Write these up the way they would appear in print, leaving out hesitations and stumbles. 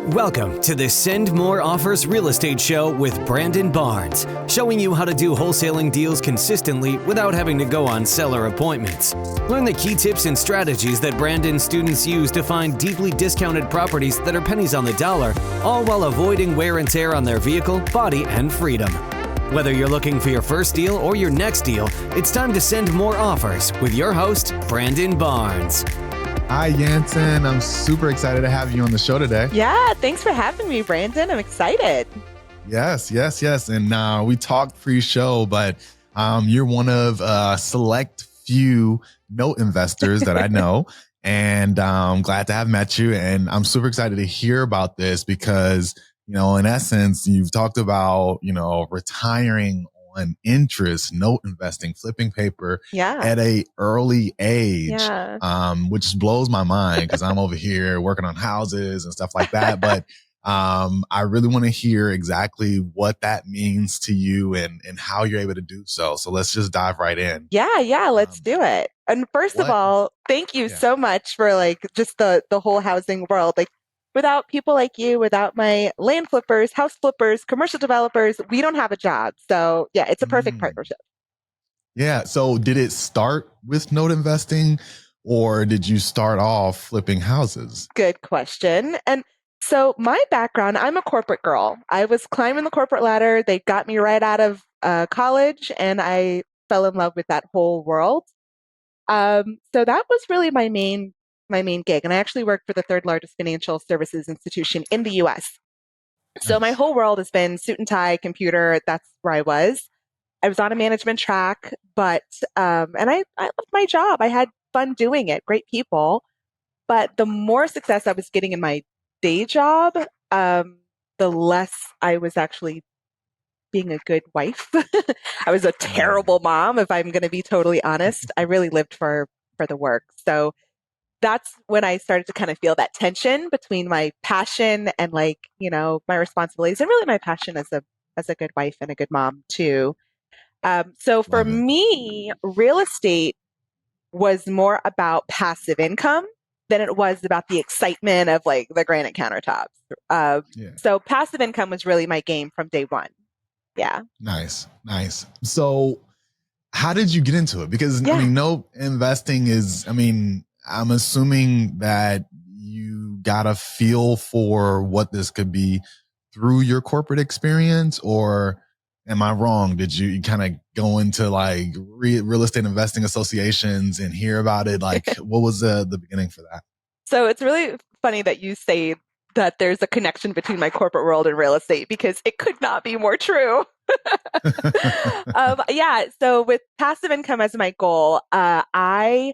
Welcome to the Send More Offers Real Estate Show with Brandon Barnes, showing you how to do wholesaling deals consistently without having to go on seller appointments. Learn the key tips and strategies that Brandon's students use to find deeply discounted properties that are pennies on the dollar, all while avoiding wear and tear on their vehicle, body, and freedom. Whether you're looking for your first deal or your next deal, it's time to send more offers with your host, Brandon Barnes. Hi, Jantzen. I'm super excited to have you on the show today. Yeah, thanks for having me, Brandon. I'm excited. Yes. And we talked pre-show, but you're one of a select few note investors that I know. And I'm glad to have met you. And I'm super excited to hear about this because, in essence, you've talked about, retiring on interest, note investing, flipping paper at a early age, which blows my mind because I'm over here working on houses and stuff like that. But I really want to hear exactly what that means to you and how you're able to do so. So let's just dive right in. Yeah, let's do it. And first of all, thank you so much for just the whole housing world. Without people like you, without my land flippers, house flippers, commercial developers, we don't have a job. So yeah, it's a perfect partnership. Yeah. So did it start with note investing or did you start off flipping houses? Good question. And so my background, I'm a corporate girl. I was climbing the corporate ladder. They got me right out of college and I fell in love with that whole world. So that was really my main gig. And I actually worked for the third largest financial services institution in the US. So my whole world has been suit and tie, computer. That's where I was. I was on a management track, but, and I loved my job. I had fun doing it, great people. But the more success I was getting in my day job, the less I was actually being a good wife. I was a terrible mom, if I'm going to be totally honest. I really lived for the work. So that's when I started to kind of feel that tension between my passion and my responsibilities and really my passion as a good wife and a good mom too. So for me, real estate was more about passive income than it was about the excitement of the granite countertops. So passive income was really my game from day one. Yeah. Nice. So how did you get into it? Because note investing is, I'm assuming that you got a feel for what this could be through your corporate experience, or am I wrong? Did you kind of go into real estate investing associations and hear about it? What was the beginning for that? So it's really funny that you say that there's a connection between my corporate world and real estate because it could not be more true. So with passive income as my goal, I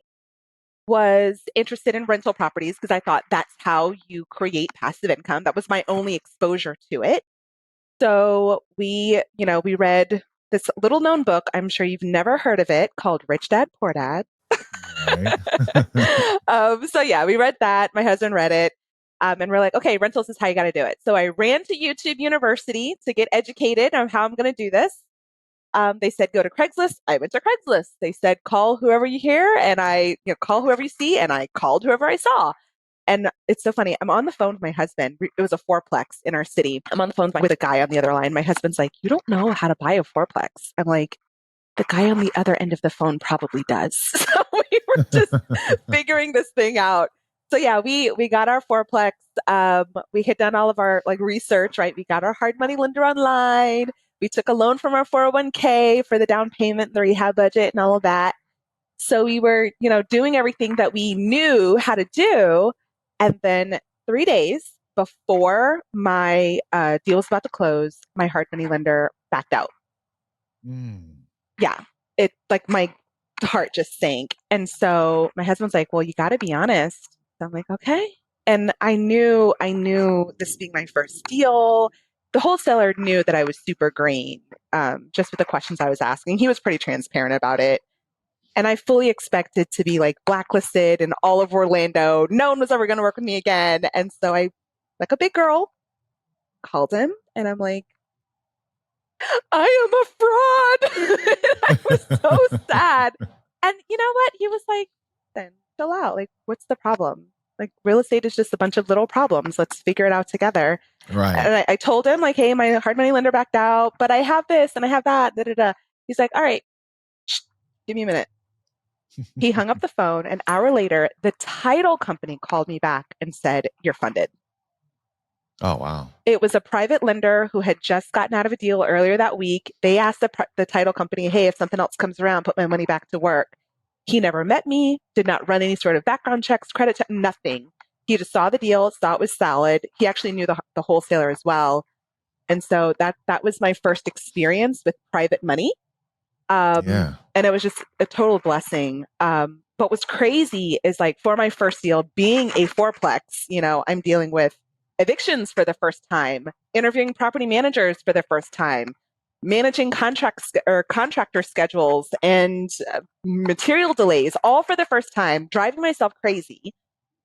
was interested in rental properties because I thought that's how you create passive income. That was my only exposure to it. So we read this little known book. I'm sure you've never heard of it, called Rich Dad, Poor Dad. Right. We read that. My husband read it. And we're like, okay, rentals is how you got to do it. So I ran to YouTube University to get educated on how I'm going to do this. They said, go to Craigslist. I went to Craigslist. They said, call whoever you hear. And I call whoever you see. And I called whoever I saw. And it's so funny. I'm on the phone with my husband. It was a fourplex in our city. I'm on the phone with a guy on the other line. My husband's like, you don't know how to buy a fourplex. I'm like, the guy on the other end of the phone probably does. So we were just figuring this thing out. So we got our fourplex. We had done all of our research, right? We got our hard money lender online. We took a loan from our 401k for the down payment, the rehab budget, and all of that. So we were, doing everything that we knew how to do. And then 3 days before my deal was about to close, my hard money lender backed out. Yeah, it my heart just sank. And so my husband's like, well, you got to be honest. So I'm like, okay. And I knew this being my first deal, the wholesaler knew that I was super green, just with the questions I was asking. He was pretty transparent about it. And I fully expected to be blacklisted in all of Orlando. No one was ever going to work with me again. And so I, like a big girl, called him and I'm like, I am a fraud. I was so sad. And you know what? He was like, then chill out. What's the problem? like real estate is just a bunch of little problems. Let's figure it out together. Right. And I told him like, hey, my hard money lender backed out, but I have this and I have that. Da, da, da. He's like, all right, give me a minute. He hung up the phone. An hour later, the title company called me back and said, you're funded. Oh, wow. It was a private lender who had just gotten out of a deal earlier that week. They asked the title company, hey, if something else comes around, put my money back to work. He never met me, did not run any sort of background checks, credit check, nothing. He just saw the deal, saw it was solid. He actually knew the wholesaler as well. And so that was my first experience with private money. And it was just a total blessing. But what's crazy is like for my first deal, being a fourplex, I'm dealing with evictions for the first time, interviewing property managers for the first time, managing contractor schedules and material delays, all for the first time, driving myself crazy.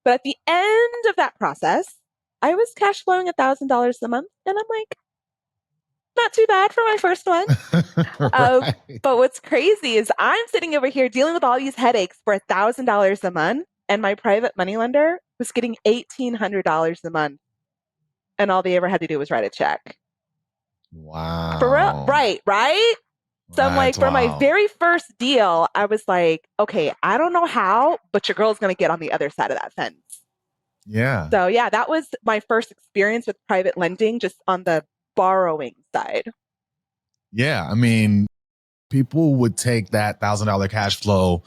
But at the end of that process, I was cash flowing $1,000 a month. And I'm like, not too bad for my first one. Right. But what's crazy is I'm sitting over here dealing with all these headaches for $1,000 a month. And my private money lender was getting $1,800 a month. And all they ever had to do was write a check. Wow. For real? Right. So I'm like, for my very first deal, I was like, okay, I don't know how, but your girl's going to get on the other side of that fence. Yeah. So yeah, that was my first experience with private lending, just on the borrowing side. Yeah. I mean, people would take that $1,000 cash flow,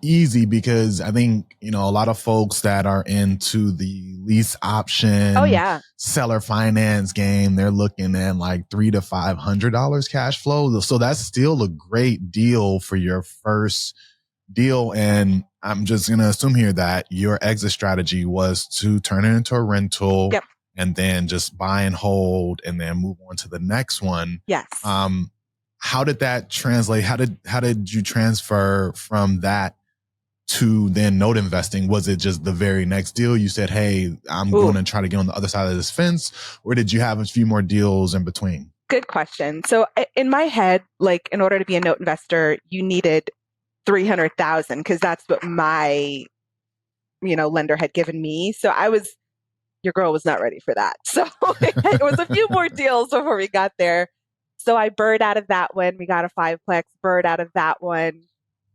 easy, because I think, a lot of folks that are into the lease option, seller finance game, they're looking at like $300 to $500 cash flow. So that's still a great deal for your first deal. And I'm just going to assume here that your exit strategy was to turn it into a rental. Yep. And then just buy and hold and then move on to the next one. Yes. How did that translate? How did you transfer from that to then note investing? Was it just the very next deal you said, hey, I'm going to try to get on the other side of this fence? Or did you have a few more deals in between? Good question. So in my head, like in order to be a note investor, you needed 300,000 because that's what my, lender had given me. So your girl was not ready for that. So it was a few more deals before we got there. So I bird out of that one. We got a 5-plex, bird out of that one.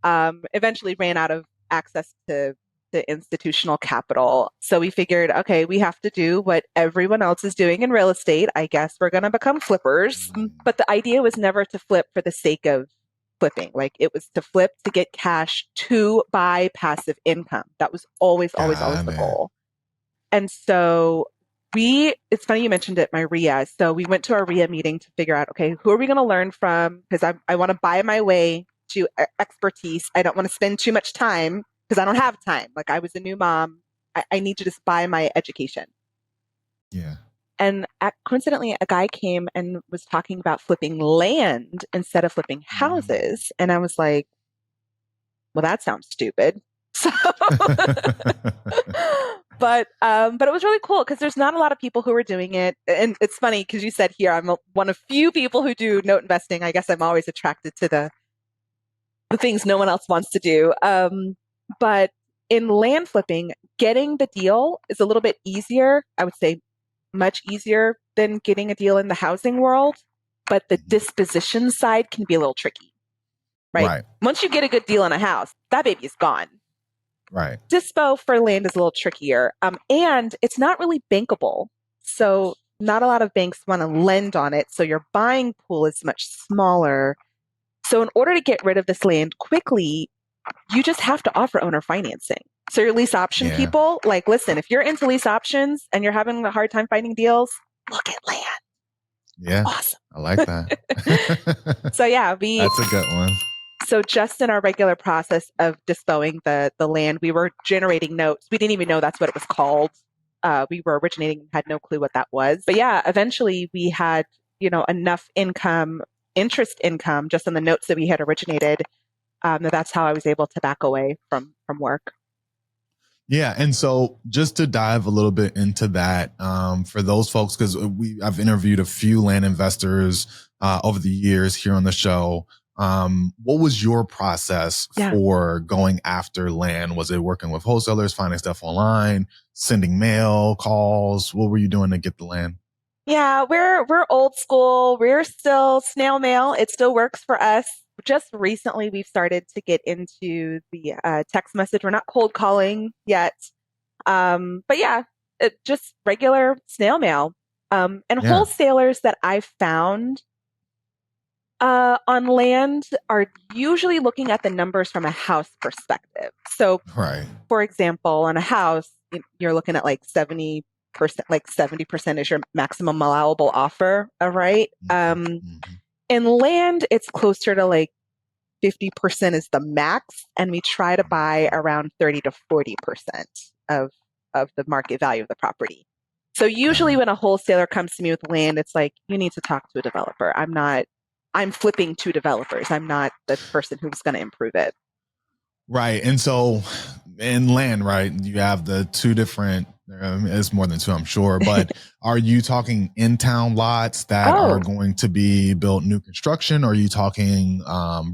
Eventually ran out of access to the institutional capital. So we figured, okay, we have to do what everyone else is doing in real estate. I guess we're going to become flippers. But the idea was never to flip for the sake of flipping. Like it was to flip to get cash to buy passive income. That was always the goal. And so it's funny you mentioned it, my RIA. So we went to our RIA meeting to figure out, okay, who are we going to learn from? Because I want to buy my way to expertise. I don't want to spend too much time because I don't have time. Like I was a new mom. I need to just buy my education. Yeah. And coincidentally, a guy came and was talking about flipping land instead of flipping houses. And I was like, well, that sounds stupid. So, but it was really cool because there's not a lot of people who are doing it. And it's funny because you said here, I'm one of few people who do note investing. I guess I'm always attracted to the things no one else wants to do. But in land flipping, getting the deal is a little bit easier. I would say much easier than getting a deal in the housing world. But the disposition side can be a little tricky, right? Once you get a good deal in a house, that baby is gone. Right. Dispo for land is a little trickier. And it's not really bankable. So not a lot of banks want to lend on it. So your buying pool is much smaller. So in order to get rid of this land quickly, you just have to offer owner financing. So your lease option people, like, listen, if you're into lease options and you're having a hard time finding deals, look at land. Yeah. Awesome. I like that. So yeah, that's a good one. So just in our regular process of dispoing the land, we were generating notes. We didn't even know that's what it was called. We were originating, had no clue what that was. But yeah, eventually we had, enough interest income just on the notes that we had originated. That's how I was able to back away from work. Yeah. And so just to dive a little bit into that, for those folks, because I've interviewed a few land investors over the years here on the show. What was your process for going after land? Was it working with wholesalers, finding stuff online, sending mail, calls? What were you doing to get the land? Yeah, we're old school. We're still snail mail. It still works for us. Just recently, we've started to get into the text message. We're not cold calling yet, but yeah, just regular snail mail. And wholesalers that I've found on land are usually looking at the numbers from a house perspective. So, for example, on a house, you're looking at like 70%, like 70% is your maximum allowable offer, right? In land, it's closer to like 50% is the max, and we try to buy around 30 to 40% of the market value of the property. So usually when a wholesaler comes to me with land, it's like, you need to talk to a developer. I'm flipping to developers. I'm not the person who's going to improve it. Right. And so in land, right, you have the two different, it's more than two, I'm sure, but are you talking in-town lots that are going to be built new construction? Or are you talking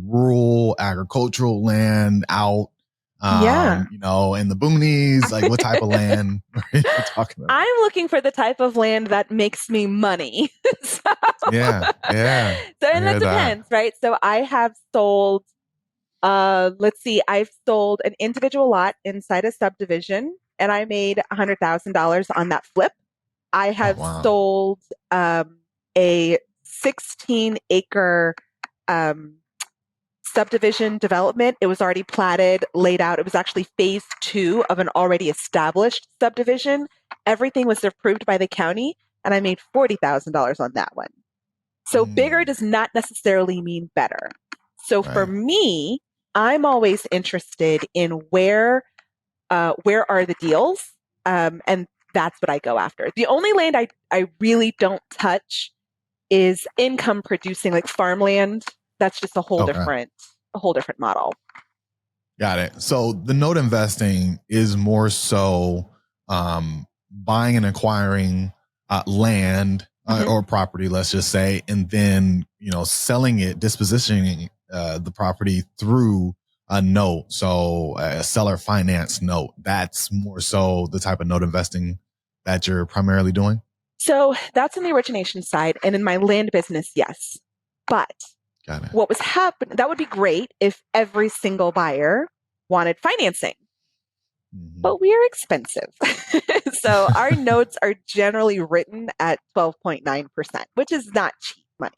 rural agricultural land out, you know, in the boonies? Like what type of land are you talking about? I'm looking for the type of land that makes me money. So and that depends, right? So I have sold, I've sold an individual lot inside a subdivision, and I made $100,000 on that flip. I have sold a 16-acre subdivision development. It was already platted, laid out. It was actually phase 2 of an already established subdivision. Everything was approved by the county, and I made $40,000 on that one. So bigger does not necessarily mean better. So for me, I'm always interested in where are the deals, and that's what I go after. The only land I really don't touch is income producing, like farmland. That's just a whole different model. Got it. So the note investing is more so buying and acquiring land or property, let's just say, and then, you know, selling it, dispositioning the property through a note. So a seller finance note. That's more so the type of note investing that you're primarily doing. So that's on the origination side. And in my land business, yes. But what was happening, that would be great if every single buyer wanted financing. But we are expensive. So our notes are generally written at 12.9%, which is not cheap money.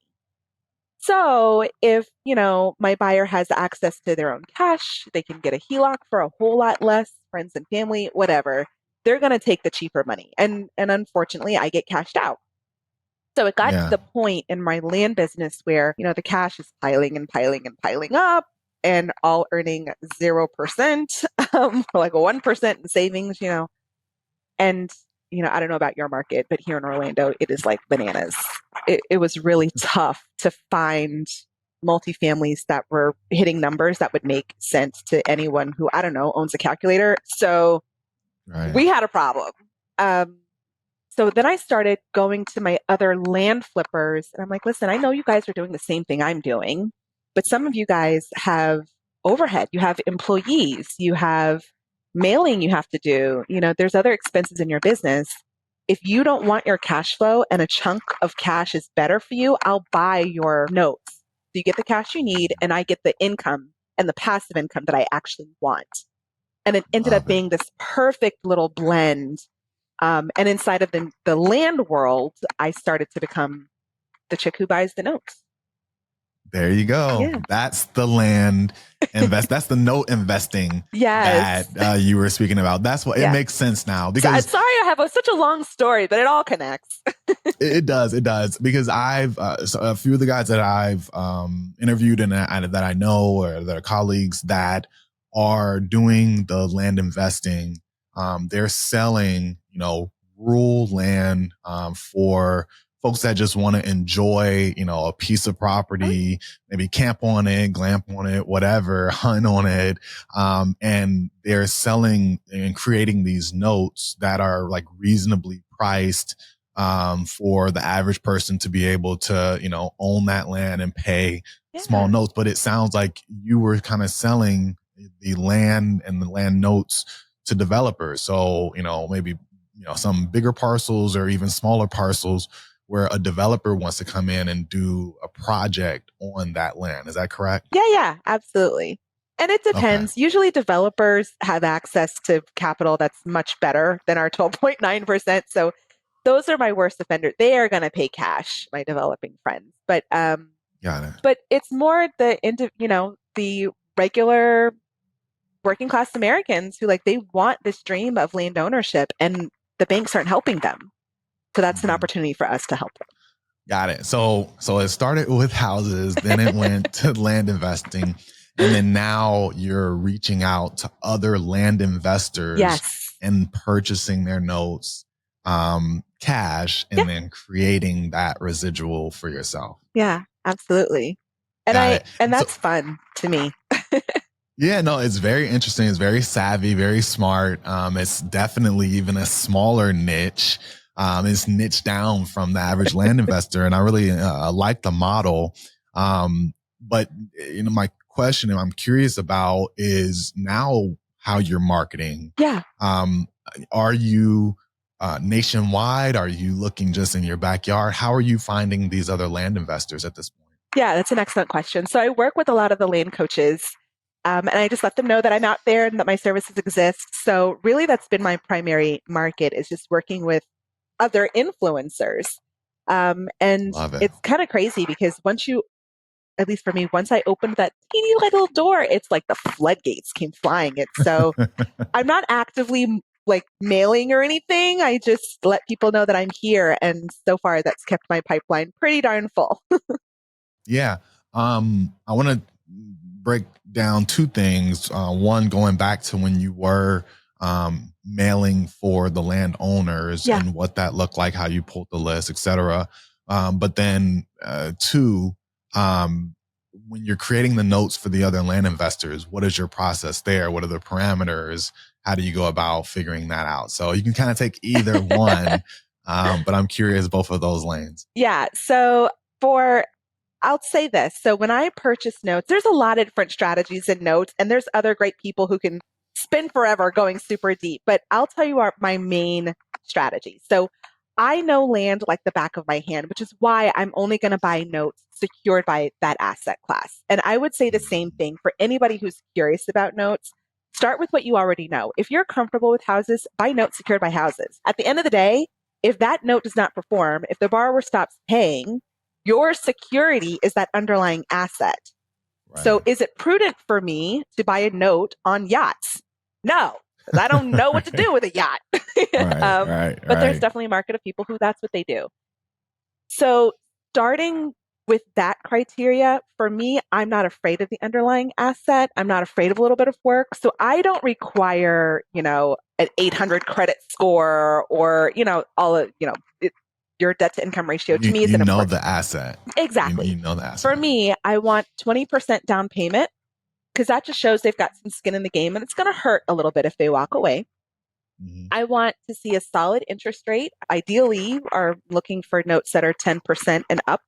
So if, you know, my buyer has access to their own cash, they can get a HELOC for a whole lot less, friends and family, whatever. They're going to take the cheaper money. And unfortunately, I get cashed out. So it got to the point in my land business where, you know, the cash is piling and piling and piling up, and all earning 0%, like 1% in savings, you know. And, you know, I don't know about your market, but here in Orlando, it is like bananas. It was really tough to find multifamilies that were hitting numbers that would make sense to anyone who, I don't know, owns a calculator. So we had a problem. So then I started going to my other land flippers, and I'm like, listen, I know you guys are doing the same thing I'm doing, but some of you guys have overhead. You have employees, you have mailing you have to do. You know, there's other expenses in your business. If you don't want your cash flow and a chunk of cash is better for you, I'll buy your notes. So you get the cash you need, and I get the income and the passive income that I actually want. And it ended up being this perfect little blend. And inside of the land world, I started to become the chick who buys the notes. There you go. Yeah. That's the land that's the note investing that you were speaking about. That's what it makes sense now. Because sorry, I have such a long story, but it all connects. It does. Because I've a few of the guys that I've interviewed and that I know or that are colleagues that are doing the land investing. They're selling, you know, rural land for folks that just want to enjoy, you know, a piece of property, maybe camp on it, glamp on it, whatever, hunt on it. And they're selling and creating these notes that are like reasonably priced for the average person to be able to, own that land and pay small Yeah. notes. But it sounds like you were kind of selling the land and the land notes to developers. So, maybe, some bigger parcels or even smaller parcels where a developer wants to come in and do a project on that land. Is that correct? Yeah, absolutely. And it Okay. depends. Usually developers have access to capital that's much better than our 12.9%. So those are my worst offenders. They are going to pay cash, my developing friends. Got it. But it's more the regular working class Americans who they want this dream of land ownership and the banks aren't helping them. So that's an Mhm. opportunity for us to help them. Got it. So it started with houses, then it went to land investing, and then now you're reaching out to other land investors Yes. and purchasing their notes, cash, Yeah. and then creating that residual for yourself. Yeah, absolutely. And Got it. So that's fun to me. yeah, no, it's very interesting. It's very savvy, very smart. It's definitely even a smaller niche. It's niched down from the average land investor, and I really like the model. But my question, and I'm curious about, is now how you're marketing. Yeah. Are you nationwide? Are you looking just in your backyard? How are you finding these other land investors at this point? Yeah, that's an excellent question. So I work with a lot of the land coaches, and I just let them know that I'm out there and that my services exist. So really, that's been my primary market is just working with other influencers. And Love it. it's kind of crazy because at least for me, once I opened that teeny little door, it's like the floodgates came flying. It's so I'm not actively mailing or anything. I just let people know that I'm here. And so far, that's kept my pipeline pretty darn full. Yeah. I want to break down two things. One, going back to when you were mailing for the landowners Yeah. and what that looked like, how you pulled the list, et cetera. But then two, when you're creating the notes for the other land investors, what is your process there? What are the parameters? How do you go about figuring that out? So you can kind of take either one, but I'm curious both of those lanes. Yeah. I'll say this. So when I purchase notes, there's a lot of different strategies in notes, and there's other great people who can spend forever going super deep. But I'll tell you my main strategy. So I know land like the back of my hand, which is why I'm only going to buy notes secured by that asset class. And I would say the same thing for anybody who's curious about notes. Start with what you already know. If you're comfortable with houses, buy notes secured by houses. At the end of the day, if that note does not perform, if the borrower stops paying, your security is that underlying asset. Right. So is it prudent for me to buy a note on yachts? No, because I don't know what to do with a yacht. But there's definitely a market of people who that's what they do. So starting with that criteria, for me, I'm not afraid of the underlying asset. I'm not afraid of a little bit of work. So I don't require, an 800 credit score or, all of, your debt to income ratio to me isn't important. The asset. Exactly. You know the asset. For me, I want 20% down payment because that just shows they've got some skin in the game and it's going to hurt a little bit if they walk away. Mm-hmm. I want to see a solid interest rate. Ideally, are looking for notes that are 10% and up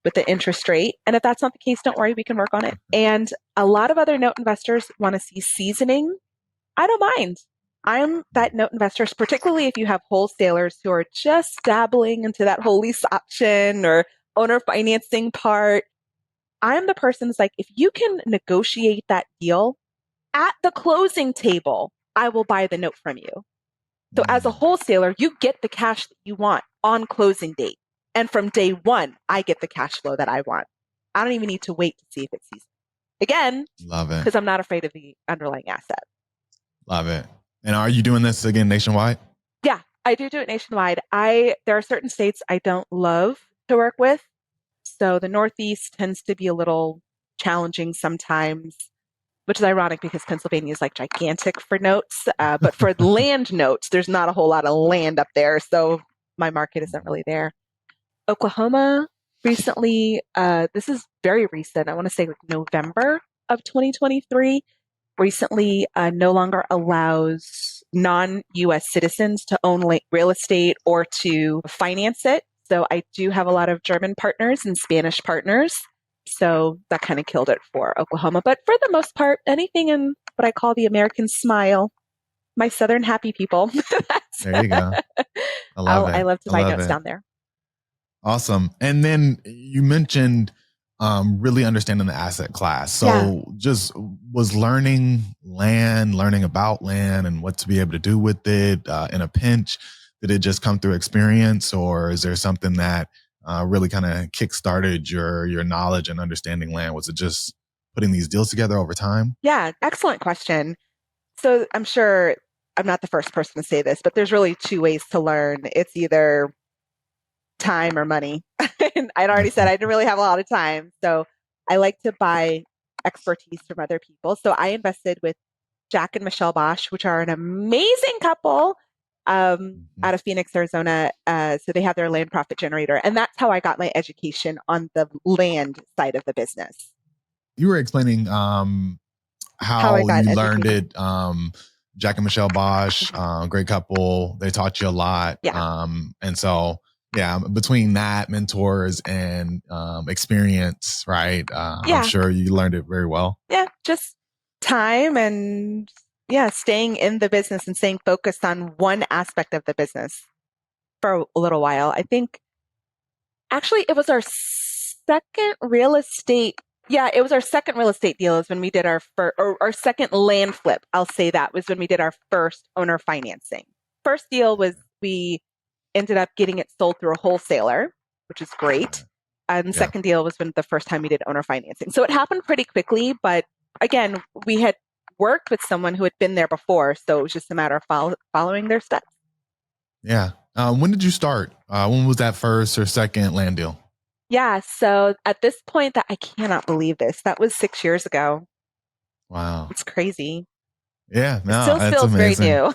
with the interest rate. And if that's not the case, don't worry, we can work on it. And a lot of other note investors want to see seasoning. I don't mind. I'm that note investors, particularly if you have wholesalers who are just dabbling into that whole lease option or owner financing part. I'm the person who's like, if you can negotiate that deal at the closing table, I will buy the note from you. So as a wholesaler, you get the cash that you want on closing date. And from day one, I get the cash flow that I want. I don't even need to wait to see if it's seasoned. Again, love it. Because I'm not afraid of the underlying asset. Love it. And are you doing this again nationwide? Yeah, I do it nationwide. There are certain states I don't love to work with. So the Northeast tends to be a little challenging sometimes, which is ironic because Pennsylvania is gigantic for notes. But for land notes, there's not a whole lot of land up there. So my market isn't really there. Oklahoma recently, this is very recent. I want to say November of 2023, recently no longer allows non-US citizens to own real estate or to finance it. So I do have a lot of German partners and Spanish partners. So that kind of killed it for Oklahoma. But for the most part, anything in what I call the American smile, my Southern happy people. There you go. I love it. I love to I my love notes it. down there. Awesome. And then you mentioned really understanding the asset class. So just was learning land, learning about land and what to be able to do with it in a pinch. Did it just come through experience, or is there something that really kind of kickstarted your knowledge and understanding land? Was it just putting these deals together over time? Yeah, excellent question. So I'm sure I'm not the first person to say this, but there's really two ways to learn. It's either time or money. And I'd already said I didn't really have a lot of time. So I like to buy expertise from other people. So I invested with Jack and Michelle Bosch, which are an amazing couple out of Phoenix, Arizona. So they have their land profit generator. And that's how I got my education on the land side of the business. You were explaining how I got you learned educated. it. Jack and Michelle Bosch, great couple. They taught you a lot. Yeah. And so, yeah, between that, mentors and experience, right? I'm sure you learned it very well. Yeah, just time and staying in the business and staying focused on one aspect of the business for a little while. I think actually it was our second real estate. Yeah, it was our second real estate deal is when we did our first, or our second land flip. I'll say that was when we did our first owner financing. First deal was we ended up getting it sold through a wholesaler, which is great. And the second deal was when the first time we did owner financing. So it happened pretty quickly, but again, we had worked with someone who had been there before. So it was just a matter of following their steps. Yeah. When did you start? When was that first or second land deal? Yeah. So at this point I cannot believe this. That was 6 years ago. Wow. It's crazy. Yeah. No, it still that's feels amazing. very new.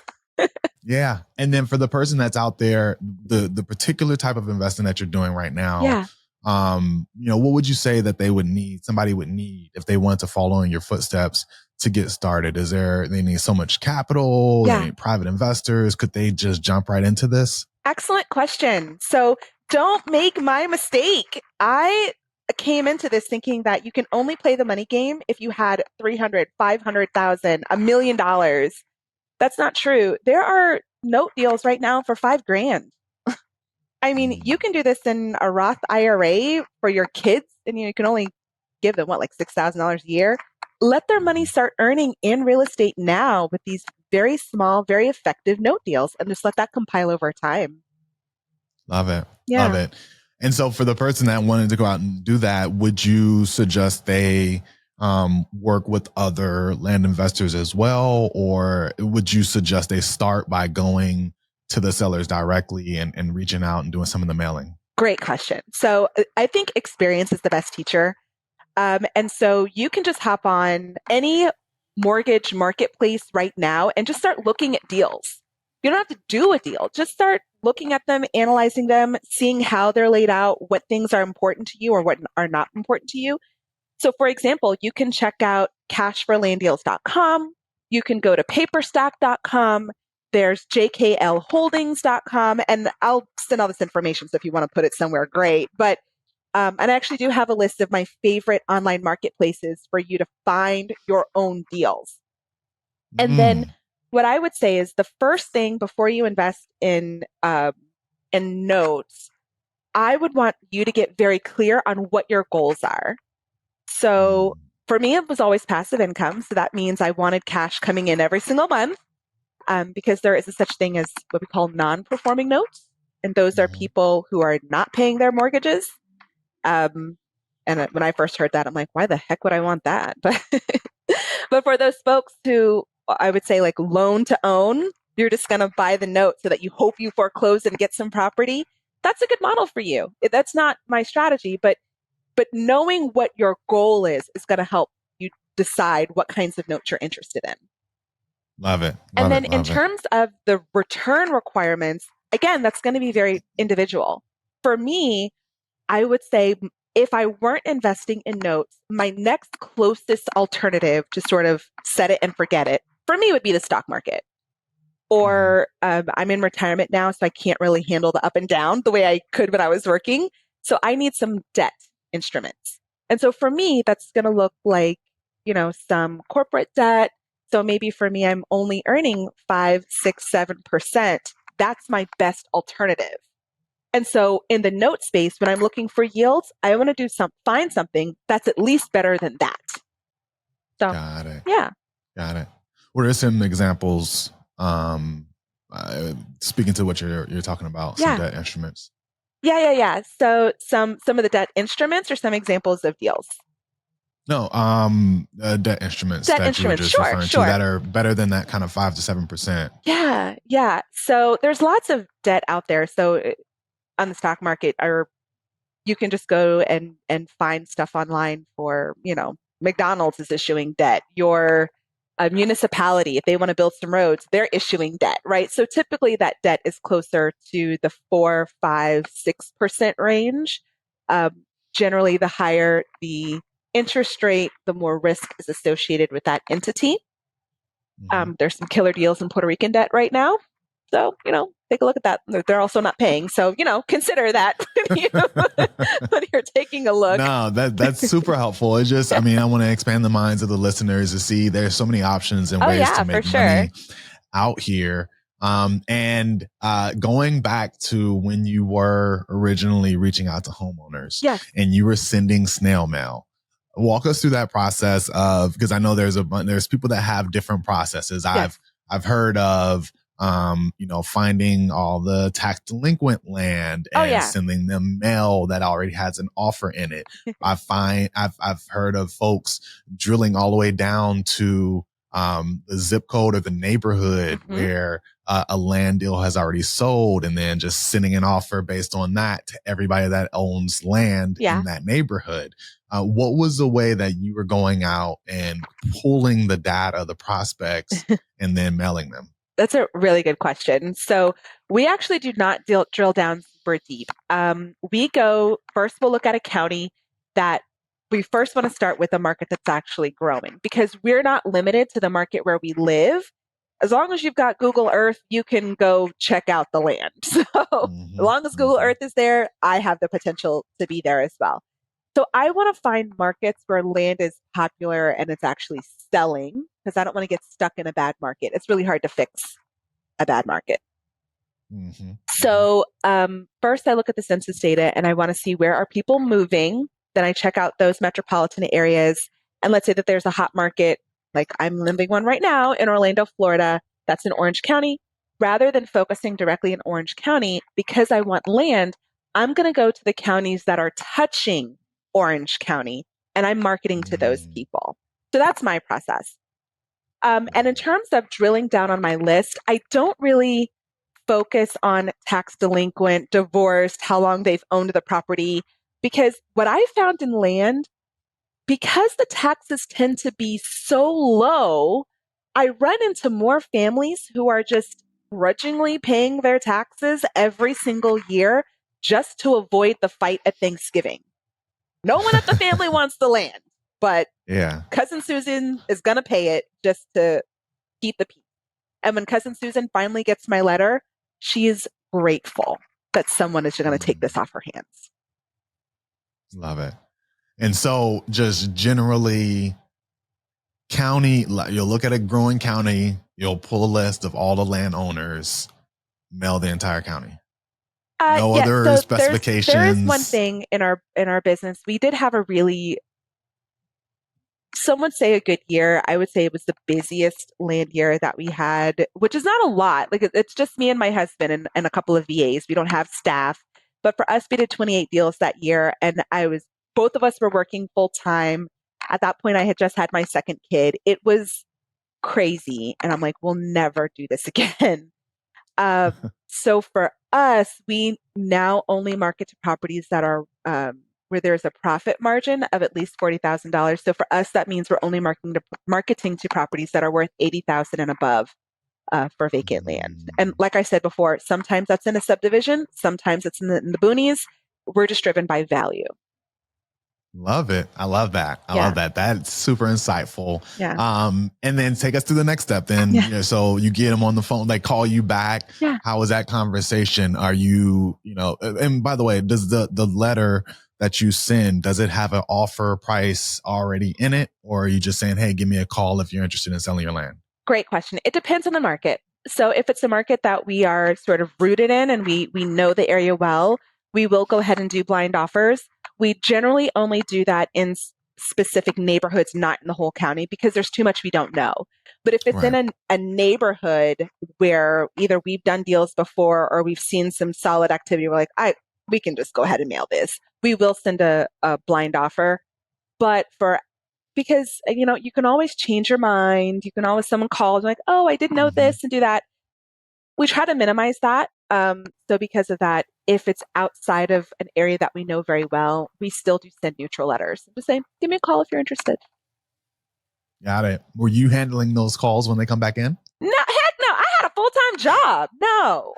Yeah. And then for the person that's out there, the particular type of investing that you're doing right now, what would you say that somebody would need if they want to follow in your footsteps to get started? They need so much capital? They need private investors? Could they just jump right into this? Excellent question. So don't make my mistake. I came into this thinking that you can only play the money game if you had 300, 500,000, $1 million. That's not true. There are note deals right now for $5,000. I mean, you can do this in a Roth IRA for your kids, and you can only give them like $6,000 a year. Let their money start earning in real estate now with these very small, very effective note deals, and just let that compile over time. Love it. Yeah. Love it. And so for the person that wanted to go out and do that, would you suggest they work with other land investors as well? Or would you suggest they start by going to the sellers directly and reaching out and doing some of the mailing? Great question. So I think experience is the best teacher. And so you can just hop on any mortgage marketplace right now and just start looking at deals. You don't have to do a deal. Just start looking at them, analyzing them, seeing how they're laid out, what things are important to you or what are not important to you. So for example, you can check out cashforlanddeals.com. You can go to paperstack.com. There's jklholdings.com. And I'll send all this information. So if you want to put it somewhere, great. But and I actually do have a list of my favorite online marketplaces for you to find your own deals. And then what I would say is the first thing before you invest in notes, I would want you to get very clear on what your goals are. So for me, it was always passive income. So that means I wanted cash coming in every single month because there is a such thing as what we call non-performing notes. And those are people who are not paying their mortgages. And when I first heard that, I'm like, why the heck would I want that? But for those folks who I would say like loan to own, you're just going to buy the note so that you hope you foreclose and get some property. That's a good model for you. That's not my strategy, but knowing what your goal is going to help you decide what kinds of notes you're interested in. Love it. And then in terms of the return requirements, again, that's going to be very individual. For me, I would say if I weren't investing in notes, my next closest alternative to sort of set it and forget it for me would be the stock market or I'm in retirement now, so I can't really handle the up and down the way I could when I was working. So I need some debt instruments. And so for me, that's going to look like, some corporate debt. So maybe for me, I'm only earning 5, 6, 7%. That's my best alternative. And so in the note space, when I'm looking for yields, I want to find something that's at least better than that. So, Got it. Yeah. Got it. What are some examples? Speaking to what you're talking about, some debt instruments. Yeah. So some of the debt instruments or some examples of deals. No, debt instruments Debt that instruments. you were just referring to that are better than that kind of 5 to 7%. Yeah. So there's lots of debt out there. So on the stock market, or you can just go and find stuff online for, McDonald's is issuing debt. Your municipality, if they want to build some roads, they're issuing debt, right? So typically that debt is closer to the 4, 5, 6% range. Generally, the higher the interest rate, the more risk is associated with that entity. There's some killer deals in Puerto Rican debt right now. So, take a look at that. They're also not paying. So, consider that when you're taking a look. No, that's super helpful. It's just, I want to expand the minds of the listeners to see there's so many options and ways to make money out here. And going back to when you were originally reaching out to homeowners and you were sending snail mail. Walk us through that process because I know there's people that have different processes. I've heard of, finding all the tax delinquent land and sending them mail that already has an offer in it. I've heard of folks drilling all the way down to the zip code or the neighborhood where a land deal has already sold, and then just sending an offer based on that to everybody that owns land in that neighborhood. What was the way that you were going out and pulling the data, the prospects, and then mailing them? That's a really good question. So we actually do not drill down super deep. We'll look at a county that we first want to start with a market that's actually growing, because we're not limited to the market where we live. As long as you've got Google Earth, you can go check out the land. So as long as Google Earth is there, I have the potential to be there as well. So I want to find markets where land is popular and it's actually selling, because I don't want to get stuck in a bad market. It's really hard to fix a bad market. So first I look at the census data and I want to see, where are people moving? Then I check out those metropolitan areas. And let's say that there's a hot market, like I'm living one right now in Orlando, Florida, that's in Orange County. Rather than focusing directly in Orange County, because I want land, I'm going to go to the counties that are touching Orange County, and I'm marketing to those people. So that's my process. And in terms of drilling down on my list, I don't really focus on tax delinquent, divorced, how long they've owned the property, because what I found in land, because the taxes tend to be so low, I run into more families who are just grudgingly paying their taxes every single year just to avoid the fight at Thanksgiving. No one at the family wants the land, but Cousin Susan is going to pay it just to keep the peace. And when Cousin Susan finally gets my letter, she is grateful that someone is going to take this off her hands. Love it. And so just generally, county, you'll look at a growing county, you'll pull a list of all the landowners, mail the entire county. No other specifications. There is one thing in our business. We did have a really, some would say a good year. I would say it was the busiest land year that we had, which is not a lot. Like, it's just me and my husband and a couple of VAs. We don't have staff. But for us, we did 28 deals that year. And both of us were working full time. At that point, I had just had my second kid. It was crazy. And I'm like, we'll never do this again. So for us, we now only market to properties that are where there's a profit margin of at least $40,000. So for us, that means we're only marketing to properties that are worth $80,000 and above for vacant land. And like I said before, sometimes that's in a subdivision, sometimes it's in the boonies. We're just driven by value. Love it. I love that. I Yeah. love that. That's super insightful. Yeah. And then take us to the next step. Then, Yeah. you know, so you get them on the phone, they call you back. Yeah. How was that conversation? Are you, you know, and by the way, does the letter that you send, does it have an offer price already in it? Or are you just saying, hey, give me a call if you're interested in selling your land? Great question. It depends on the market. So if it's a market that we are sort of rooted in and we know the area well, we will go ahead and do blind offers. We generally only do that in specific neighborhoods, not in the whole county, because there's too much we don't know. But if it's in Right. a neighborhood where either we've done deals before or we've seen some solid activity, we're like, we can just go ahead and mail this. We will send a blind offer. But because you can always change your mind. You can always, someone calls like, oh, I didn't know this, and do that. We try to minimize that. So because of that, if it's outside of an area that we know very well, we still do send neutral letters. Just say, give me a call if you're interested. Got it. Were you handling those calls when they come back in? No, heck no. I had a full-time job. No.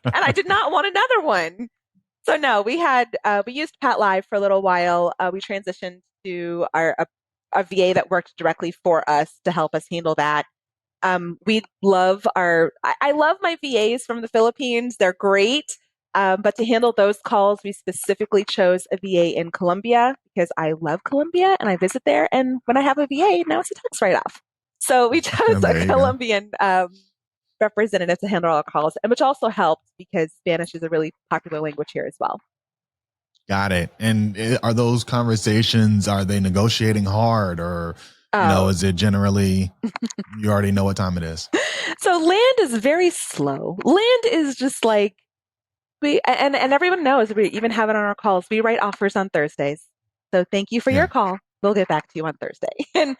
And I did not want another one. So no, we used Pat Live for a little while. We transitioned to a VA that worked directly for us to help us handle that. We love I love my VAs from the Philippines. They're great. But to handle those calls, we specifically chose a VA in Colombia because I love Colombia and I visit there. And when I have a VA, now it's a tax write-off. So we chose There a you go. Colombian representative to handle our calls, and which also helped because Spanish is a really popular language here as well. Got it. And are those conversations, are they negotiating hard, or, is it generally, you already know what time it is? So land is very slow. Land is just like, and everyone knows, we even have it on our calls. We write offers on Thursdays. So thank you for your call. We'll get back to you on Thursday. And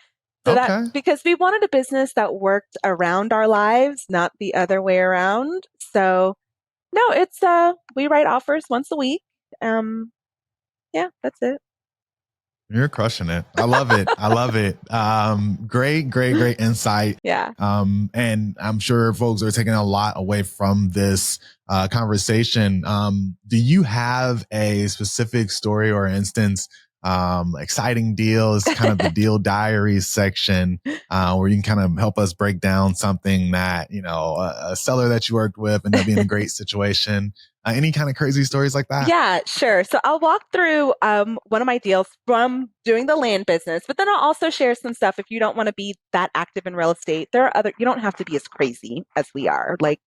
so that, because we wanted a business that worked around our lives, not the other way around. So no, it's, we write offers once a week. Yeah, that's it. You're crushing it. I love it. I love it. Great insight. Yeah. And I'm sure folks are taking a lot away from this conversation. Do you have a specific story or instance, exciting deals, kind of the deal diaries section, where you can kind of help us break down something that, a seller that you worked with ended up being a great situation? Any kind of crazy stories like that? Yeah, sure. So I'll walk through one of my deals from doing the land business, but then I'll also share some stuff if you don't want to be that active in real estate. You don't have to be as crazy as we are. Like,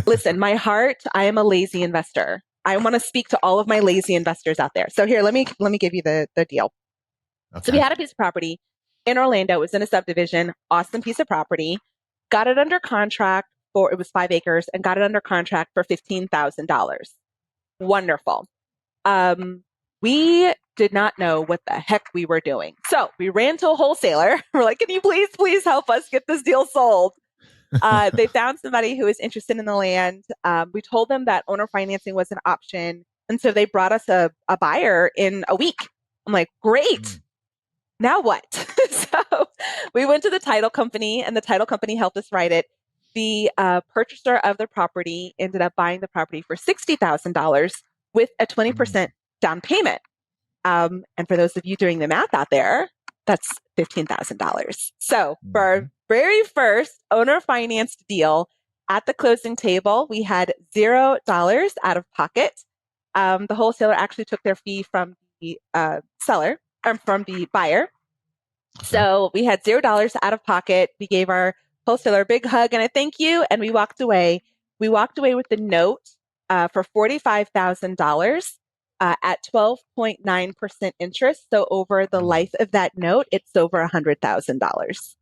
listen, my heart, I am a lazy investor. I want to speak to all of my lazy investors out there. So here, let me give you the deal. Okay. So we had a piece of property in Orlando. It was in a subdivision, awesome piece of property. Got it under contract. It was 5 acres, and got it under contract for $15,000. Wonderful. We did not know what the heck we were doing. So we ran to a wholesaler. We're like, can you please help us get this deal sold? They found somebody who was interested in the land. We told them that owner financing was an option. And so they brought us a buyer in a week. I'm like, great. Now what? So we went to the title company, and the title company helped us write it. The purchaser of the property ended up buying the property for $60,000 with a 20% down payment. And for those of you doing the math out there, that's $15,000. So for our very first owner financed deal at the closing table, we had $0 out of pocket. The wholesaler actually took their fee from the seller, or from the buyer. So we had $0 out of pocket. We gave our wholesaler a big hug and a thank you, and we walked away. We walked away with the note for $45,000 at 12.9% interest. So over the life of that note, it's over $100,000.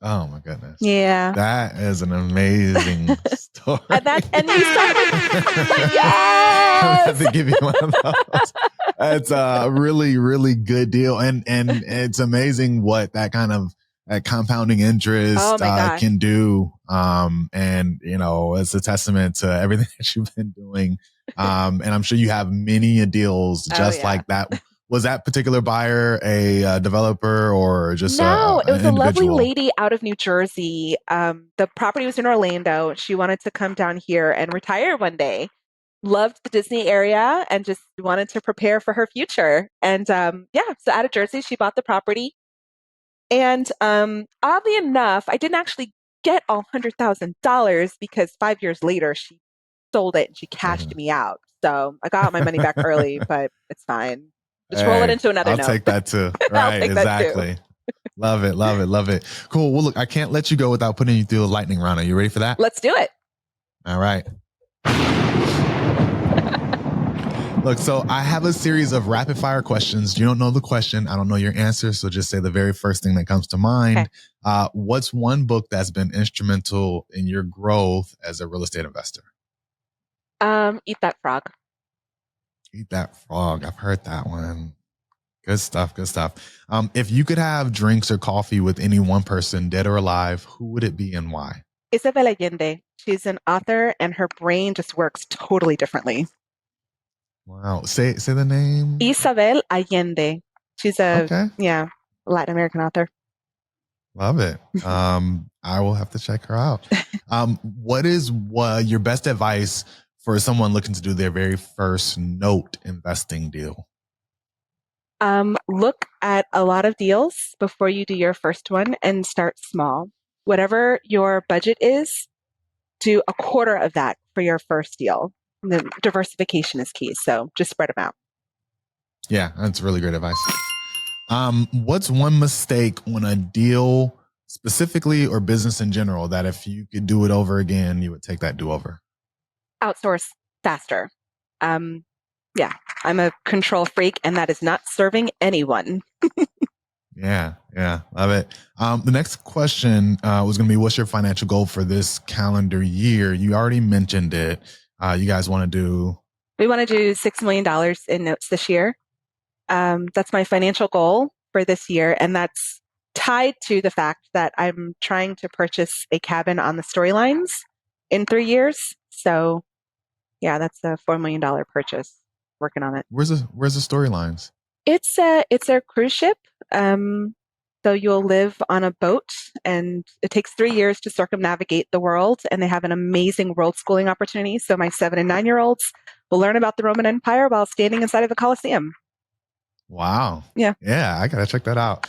Oh my goodness. Yeah. That is an amazing story. and we started with, yes! I have to give you one of those. It's a really, really good deal. And it's amazing what that kind of compounding interest can do. And it's a testament to everything that you've been doing. And I'm sure you have many deals just like that. Was that particular buyer a developer or just no? It was a lovely individual? lady out of New Jersey. The property was in Orlando. She wanted to come down here and retire one day. loved the Disney area and just wanted to prepare for her future. And so out of Jersey, she bought the property. And oddly enough, I didn't actually get all $100,000 because 5 years later, she sold it and she cashed me out. So I got my money back early, but it's fine. Just roll it into another note. I'll take that too. Right, exactly. Love it, love it, love it. Cool. Well, look, I can't let you go without putting you through a lightning round. Are you ready for that? Let's do it. All right. Look, so I have a series of rapid fire questions. You don't know the question. I don't know your answer. So just say the very first thing that comes to mind. Okay. What's one book that's been instrumental in your growth as a real estate investor? Eat That Frog. Eat That Frog. I've heard that one. Good stuff. Good stuff. If you could have drinks or coffee with any one person, dead or alive, who would it be and why? Isabel Allende. She's an author and her brain just works totally differently. Wow. Say the name. Isabel Allende. She's a Latin American author. Love it. I will have to check her out. What is your best advice for someone looking to do their very first note investing deal? Look at a lot of deals before you do your first one and start small. Whatever your budget is, do a quarter of that for your first deal. The diversification is key. So just spread them out. Yeah, that's really great advice. What's one mistake on a deal specifically or business in general that if you could do it over again, you would take that do over? Outsource faster. I'm a control freak and that is not serving anyone. Yeah. Love it. The next question was going to be, what's your financial goal for this calendar year? You already mentioned it. You guys want to do? We want to do $6 million in notes this year. That's my financial goal for this year. And that's tied to the fact that I'm trying to purchase a cabin on the storylines in 3 years. So yeah, that's a $4 million purchase. Working on it. Where's the storylines? It's a cruise ship. So you'll live on a boat and it takes 3 years to circumnavigate the world. And they have an amazing world schooling opportunity. So my 7 and 9-year-olds will learn about the Roman Empire while standing inside of the Colosseum. Wow. Yeah. I got to check that out.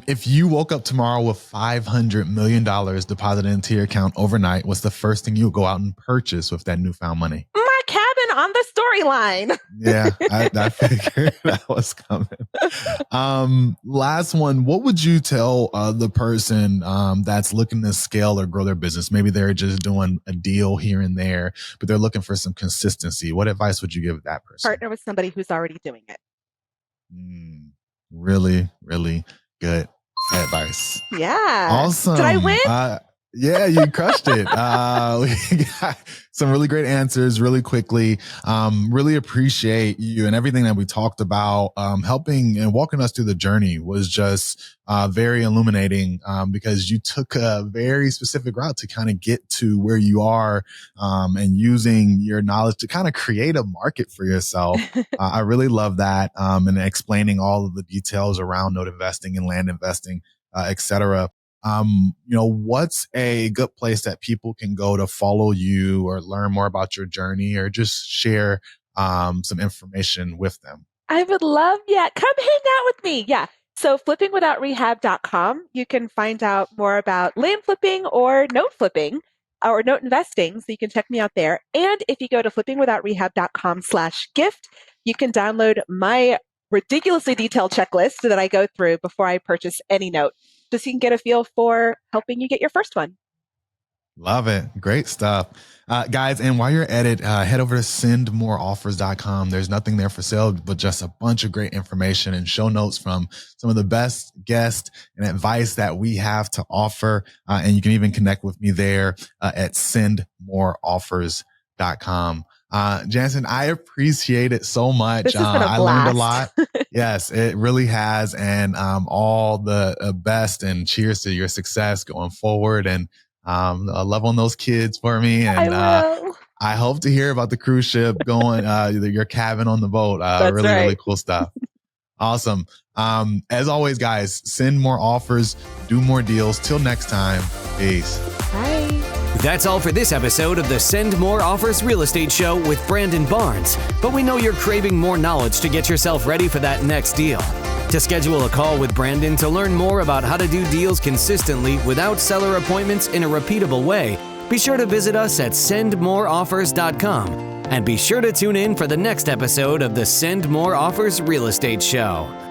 If you woke up tomorrow with $500 million deposited into your account overnight, what's the first thing you would go out and purchase with that newfound money? My cabin on the storyline. Yeah, I figured that was coming. Last one. What would you tell the person that's looking to scale or grow their business? Maybe they're just doing a deal here and there, but they're looking for some consistency. What advice would you give that person? Partner with somebody who's already doing it. Really, really good advice. Yeah. Awesome. Did I win? Yeah, you crushed it. We got some really great answers really quickly. Really appreciate you and everything that we talked about. Helping and walking us through the journey was just very illuminating because you took a very specific route to kind of get to where you are and using your knowledge to kind of create a market for yourself. I really love that and explaining all of the details around note investing and land investing, et cetera. What's a good place that people can go to follow you or learn more about your journey or just share some information with them? I would love, come hang out with me. Yeah. So flippingwithoutrehab.com, you can find out more about land flipping or note flipping or note investing. So you can check me out there. And if you go to flippingwithoutrehab.com/gift, you can download my ridiculously detailed checklist that I go through before I purchase any note, just so you can get a feel for helping you get your first one. Love it. Great stuff. Guys, and while you're at it, head over to sendmoreoffers.com. There's nothing there for sale, but just a bunch of great information and show notes from some of the best guests and advice that we have to offer. And you can even connect with me there at sendmoreoffers.com. Jantzen, I appreciate it so much. This has been a blast. I learned a lot. Yes, it really has. And all the best and cheers to your success going forward. And love on those kids for me. And I hope to hear about the cruise ship going, your cabin on the boat. Really cool stuff. Awesome. As always, guys, send more offers, do more deals. Till next time. Peace. Bye. That's all for this episode of the Send More Offers Real Estate Show with Brandon Barnes. But we know you're craving more knowledge to get yourself ready for that next deal. To schedule a call with Brandon to learn more about how to do deals consistently without seller appointments in a repeatable way, be sure to visit us at sendmoreoffers.com. And be sure to tune in for the next episode of the Send More Offers Real Estate Show.